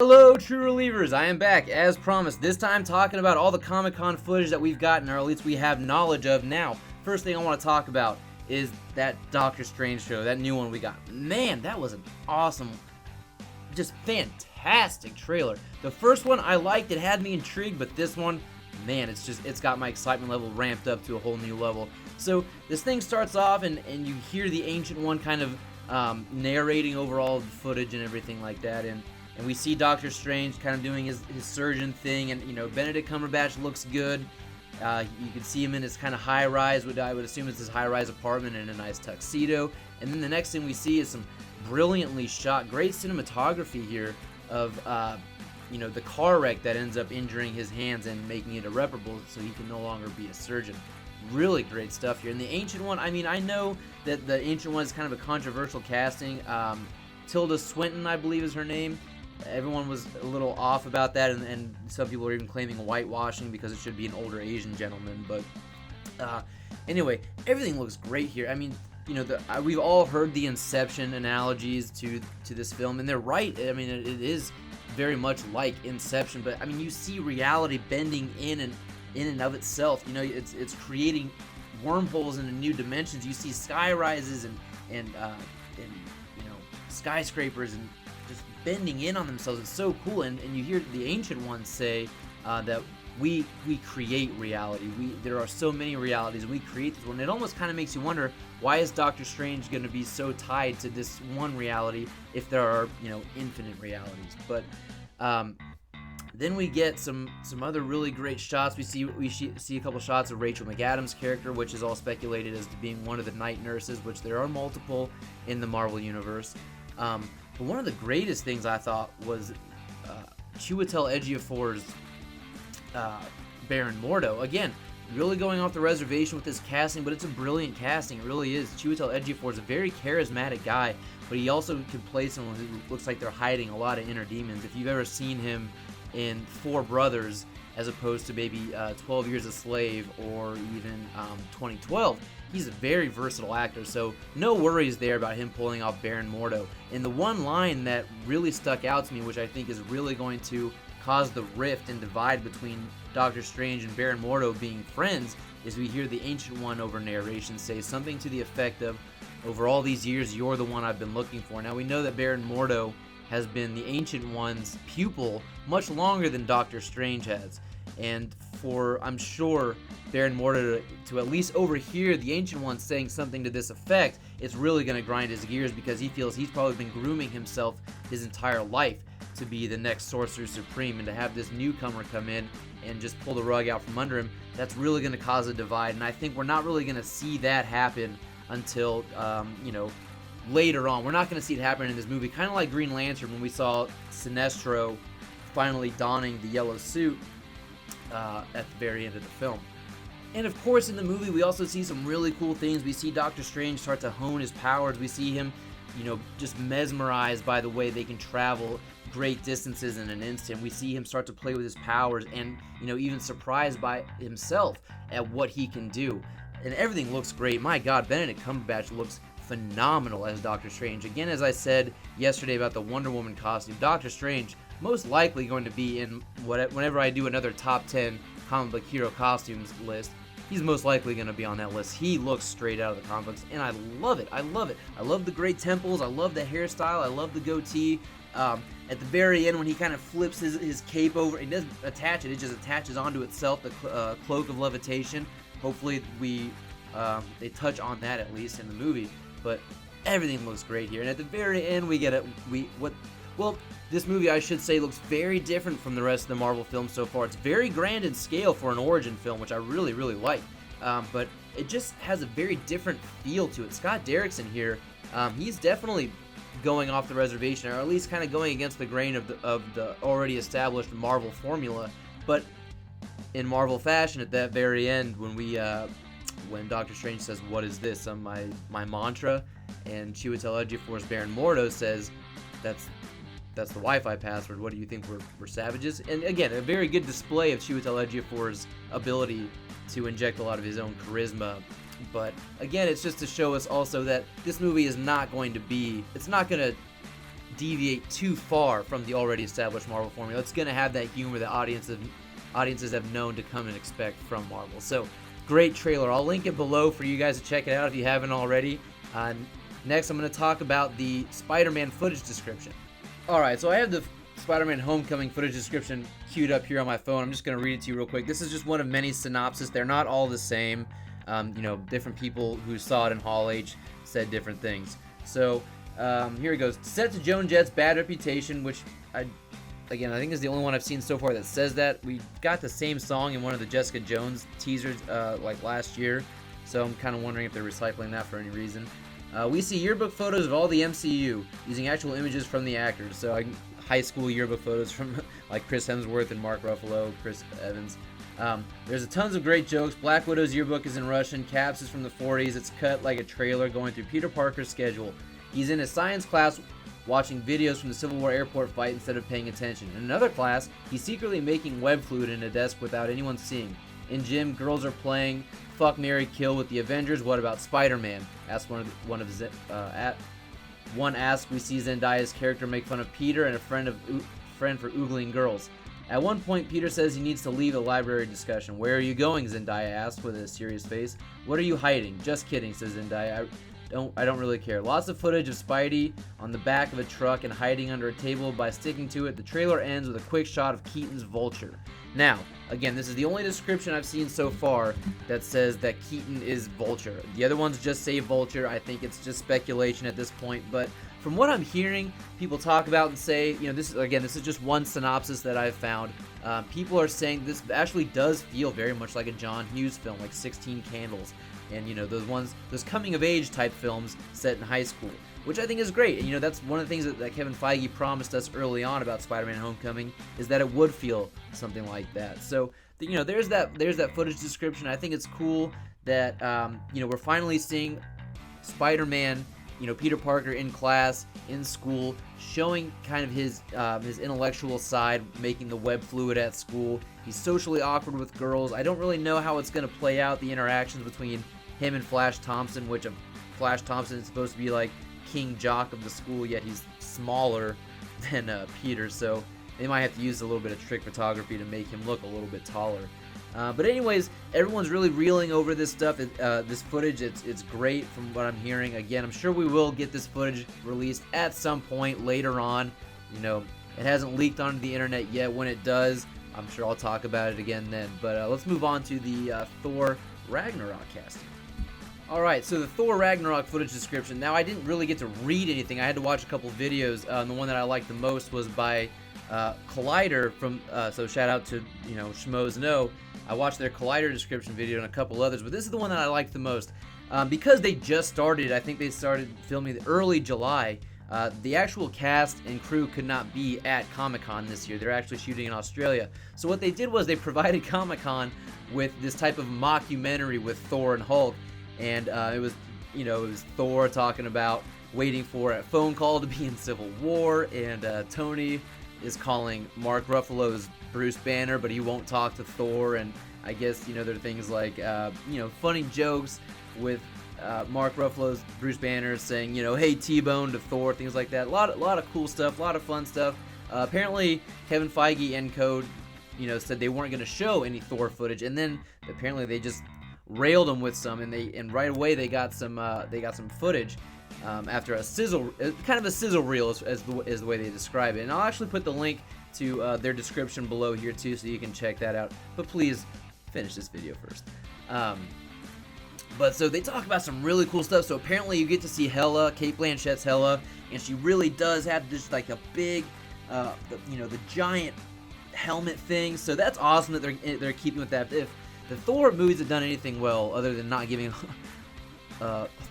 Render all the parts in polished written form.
Hello, True Relievers! I am back, as promised, this time talking about all the Comic-Con footage that we've gotten, or at least we have knowledge of now. First thing I want to talk about is that Doctor Strange show, that new one we got. Man, that was an awesome, just fantastic trailer. The first one I liked, it had me intrigued, but this one, man, it's got my excitement level ramped up to a whole new level. So this thing starts off and you hear the Ancient One kind of narrating over all the footage and everything like that, and we see Doctor Strange kind of doing his surgeon thing, and Benedict Cumberbatch looks good. You can see him in his kind of high-rise, I would assume it's his high-rise apartment, in a nice tuxedo. And then the next thing we see is some brilliantly shot, great cinematography here of the car wreck that ends up injuring his hands and making it irreparable, so he can no longer be a surgeon. Really great stuff here. And the Ancient One, I mean, I know that the Ancient One is kind of a controversial casting. Tilda Swinton, I believe, is her name. Everyone was a little off about that, and some people are even claiming whitewashing because it should be an older Asian gentleman. But anyway, everything looks great here. I mean, we've all heard the Inception analogies to this film, and they're right. I mean, it is very much like Inception, but I mean, you see reality bending in and of itself. It's creating wormholes into new dimensions. You see sky rises and skyscrapers and just bending in on themselves. It's so cool, and you hear the Ancient Ones say that we create reality. There are so many realities, and we create this one. It almost kind of makes you wonder, why is Doctor Strange going to be so tied to this one reality if there are infinite realities? But then we get some other really great shots. We see a couple shots of Rachel McAdams' character, which is all speculated as being one of the night nurses, which there are multiple in the Marvel universe. But one of the greatest things I thought was Chiwetel Ejiofor's Baron Mordo. Again, really going off the reservation with this casting, but it's a brilliant casting. It really is. Chiwetel Ejiofor is a very charismatic guy, but he also can play someone who looks like they're hiding a lot of inner demons. If you've ever seen him in Four Brothers, as opposed to maybe 12 Years a Slave or even 2012, he's a very versatile actor, so no worries there about him pulling off Baron Mordo. And the one line that really stuck out to me, which I think is really going to cause the rift and divide between Doctor Strange and Baron Mordo being friends, is we hear the Ancient One over narration say something to the effect of, "Over all these years, you're the one I've been looking for." Now we know that Baron Mordo has been the Ancient One's pupil much longer than Doctor Strange has. And for, I'm sure, Baron Mordo to at least overhear the Ancient One saying something to this effect, it's really going to grind his gears, because he feels he's probably been grooming himself his entire life to be the next Sorcerer Supreme, and to have this newcomer come in and just pull the rug out from under him, that's really going to cause a divide. And I think we're not really going to see that happen until, later on. We're not going to see it happen in this movie, kind of like Green Lantern when we saw Sinestro finally donning the yellow suit at the very end of the film. And of course, in the movie, we also see some really cool things. We see Doctor Strange start to hone his powers. We see him, just mesmerized by the way they can travel great distances in an instant. We see him start to play with his powers and, even surprised by himself at what he can do. And everything looks great. My God, Benedict Cumberbatch looks phenomenal as Doctor Strange. Again, as I said yesterday about the Wonder Woman costume, Doctor Strange most likely going to be in whenever I do another top 10 comic book hero costumes list. He's most likely going to be on that list. He looks straight out of the comic books, and I love it. I love it. I love the great temples. I love the hairstyle. I love the goatee. At the very end, when he kind of flips his cape over, he doesn't attach it. It just attaches onto itself, the cloak of levitation. Hopefully they touch on that at least in the movie. But everything looks great here. And at the very end, we get this movie, I should say, looks very different from the rest of the Marvel films so far. It's very grand in scale for an origin film, which I really, really like. But it just has a very different feel to it. Scott Derrickson here, he's definitely going off the reservation, or at least kind of going against the grain of the already established Marvel formula. But in Marvel fashion, at that very end, when Doctor Strange says, "What is this? My mantra," and Chiwetel Ejiofor's Baron Mordo says, "That's the Wi-Fi password. What do you think? We're savages?" And again, a very good display of Chiwetel Ejiofor's ability to inject a lot of his own charisma. But again, it's just to show us also that this movie is not going to deviate too far from the already established Marvel formula. It's going to have that humor that audiences have known to come and expect from Marvel. So, great trailer. I'll link it below for you guys to check it out if you haven't already. Next, I'm going to talk about the Spider-Man footage description. Alright, so I have the SpiderMan Homecoming footage description queued up here on my phone. I'm just going to read it to you real quick. This is just one of many synopses. They're not all the same. Different people who saw it in Hall H said different things. So, here it goes. Set to Joan Jett's bad reputation, which, I think is the only one I've seen so far that says that. We got the same song in one of the Jessica Jones teasers, like last year. So I'm kind of wondering if they're recycling that for any reason. We see yearbook photos of all the MCU using actual images from the actors. So high school yearbook photos from like Chris Hemsworth and Mark Ruffalo, Chris Evans. There's tons of great jokes. Black Widow's yearbook is in Russian. Caps is from the 40s. It's cut like a trailer going through Peter Parker's schedule. He's in a science class watching videos from the Civil War airport fight instead of paying attention. In another class, he's secretly making web fluid in a desk without anyone seeing. In gym, girls are playing Fuck, Marry, Kill with the Avengers. What about Spider-Man? Asked one asks. We see Zendaya's character make fun of Peter and a friend for oogling girls. At one point, Peter says he needs to leave the library discussion. Where are you going? Zendaya asks with a serious face. What are you hiding? Just kidding, says Zendaya. I don't really care. Lots of footage of Spidey on the back of a truck and hiding under a table. By sticking to it, the trailer ends with a quick shot of Keaton's Vulture. Now, again, this is the only description I've seen so far that says that Keaton is Vulture. The other ones just say Vulture. I think it's just speculation at this point, but from what I'm hearing people talk about and say, this is just one synopsis that I've found. People are saying this actually does feel very much like a John Hughes film, like 16 Candles. And, those coming-of-age type films set in high school, which I think is great. And, that's one of the things that Kevin Feige promised us early on about Spider-Man Homecoming, is that it would feel something like that. So, there's that footage description. I think it's cool that, we're finally seeing Spider-Man, Peter Parker in class, in school, showing kind of his intellectual side, making the web fluid at school. He's socially awkward with girls. I don't really know how it's going to play out, the interactions between him and Flash Thompson, which Flash Thompson is supposed to be like king jock of the school, yet he's smaller than Peter, so they might have to use a little bit of trick photography to make him look a little bit taller. But anyways, everyone's really reeling over this stuff. This footage, it's great from what I'm hearing. Again, I'm sure we will get this footage released at some point later on. It hasn't leaked onto the internet yet. When it does, I'm sure I'll talk about it again then. But let's move on to the Thor Ragnarok casting. Alright, so the Thor Ragnarok footage description. Now, I didn't really get to read anything. I had to watch a couple videos. The one that I liked the most was by Collider from, so shout out to, Schmoes Know. I watched their Collider description video and a couple others, but this is the one that I liked the most. Because they just started, I think they started filming early July, the actual cast and crew could not be at Comic-Con this year. They're actually shooting in Australia. So what they did was they provided Comic-Con with this type of mockumentary with Thor and Hulk. And it was Thor talking about waiting for a phone call to be in Civil War, and Tony is calling Mark Ruffalo's Bruce Banner, but he won't talk to Thor. And I guess there are things like funny jokes with Mark Ruffalo's Bruce Banner saying hey T-Bone to Thor, things like that. A lot of cool stuff, a lot of fun stuff. Apparently Kevin Feige and co said they weren't going to show any Thor footage, and then apparently they just railed them with some, and right away they got some footage after a sizzle reel is the way they describe it. And I'll actually put the link to their description below here too, so you can check that out. But please finish this video first. But so they talk about some really cool stuff. So apparently you get to see Hela, Cate Blanchett's Hela, and she really does have this like a big, the giant helmet thing. So that's awesome that they're keeping with that. If the Thor movies have done anything well, other than not giving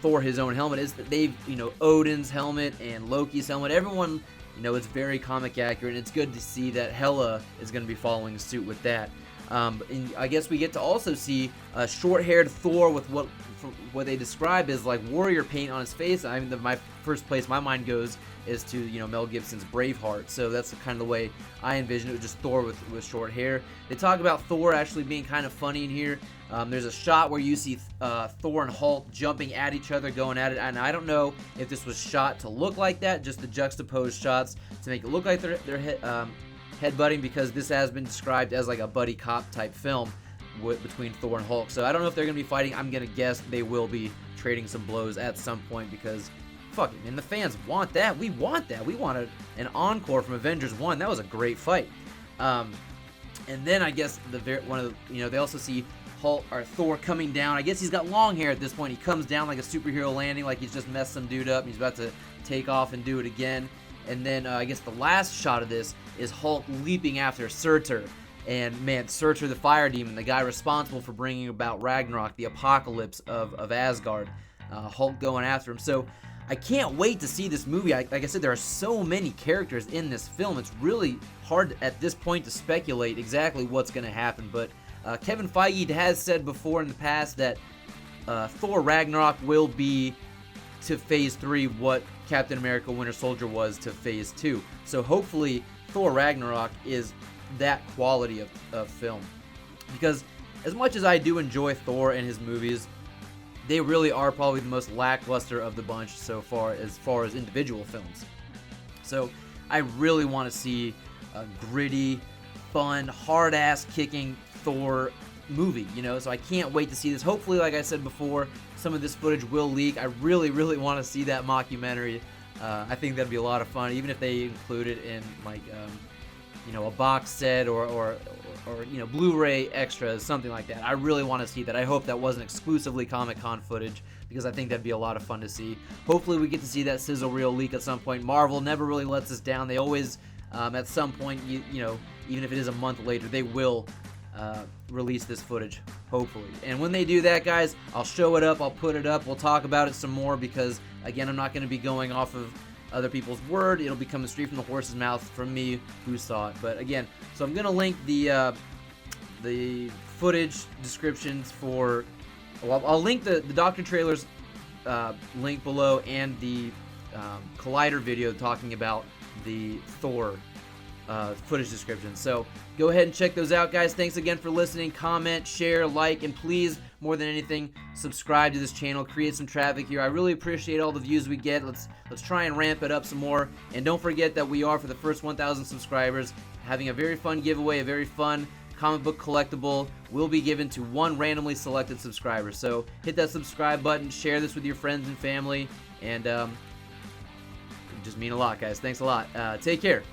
Thor his own helmet, is that they've, Odin's helmet and Loki's helmet. Everyone, it's very comic accurate, and it's good to see that Hela is going to be following suit with that. And I guess we get to also see a short-haired Thor with what they describe as like warrior paint on his face. I mean, my first place my mind goes is to, you know, Mel Gibson's Braveheart. So that's kind of the way I envision it, just Thor with short hair. They talk about Thor actually being kind of funny in here. There's a shot where you see Thor and Hulk jumping at each other, going at it, and I don't know if this was shot to look like that, just the juxtaposed shots to make it look like they're headbutting, because this has been described as like a buddy cop type film between Thor and Hulk. So I don't know if they're going to be fighting. I'm going to guess they will be trading some blows at some point, because fuck it, and the fans want that. We want that. We want an encore from Avengers 1. That was a great fight. And then I guess they also see Hulk or Thor coming down. I guess he's got long hair at this point. He comes down like a superhero landing, like he's just messed some dude up and he's about to take off and do it again. And then I guess the last shot of this is Hulk leaping after Surtur. And man, Surtur the fire demon, the guy responsible for bringing about Ragnarok, the apocalypse of Asgard. Hulk going after him. So I can't wait to see this movie. Like I said, there are so many characters in this film. It's really hard at this point to speculate exactly what's going to happen. But Kevin Feige has said before in the past that Thor Ragnarok will be to Phase 3 what Captain America Winter Soldier was to Phase 2. So hopefully Thor Ragnarok is that quality of film. Because as much as I do enjoy Thor and his movies, they really are probably the most lackluster of the bunch so far as individual films. So I really want to see a gritty, fun, hard-ass kicking Thor movie, you know, so I can't wait to see this. Hopefully, like I said before, some of this footage will leak. I really, really want to see that mockumentary. I think that'd be a lot of fun, even if they include it in like, you know, a box set or you know, Blu-ray extras, something like that. I really want to see that. I hope that wasn't exclusively Comic-Con footage, because I think that'd be a lot of fun to see. Hopefully, we get to see that sizzle reel leak at some point. Marvel never really lets us down. They always, at some point, you know, even if it is a month later, they will release this footage, hopefully. And when they do that, guys, I'll show it up, I'll put it up, we'll talk about it some more, because again, I'm not going to be going off of other people's word. It'll be coming straight from the horse's mouth from me who saw it. But again, so I'm going to link the footage descriptions for, well, I'll link the Doctor trailers link below, and the Collider video talking about the Thor footage description. So go ahead and check those out, guys. Thanks again for listening. Comment, share, like, and please, more than anything, subscribe to this channel. Create some traffic here. I really appreciate all the views we get. Let's try and ramp it up some more. And don't forget that we are, for the first 1,000 subscribers, having a very fun giveaway, a very fun comic book collectible will be given to one randomly selected subscriber. So hit that subscribe button, share this with your friends and family, and it just mean a lot, guys. Thanks a lot. Take care.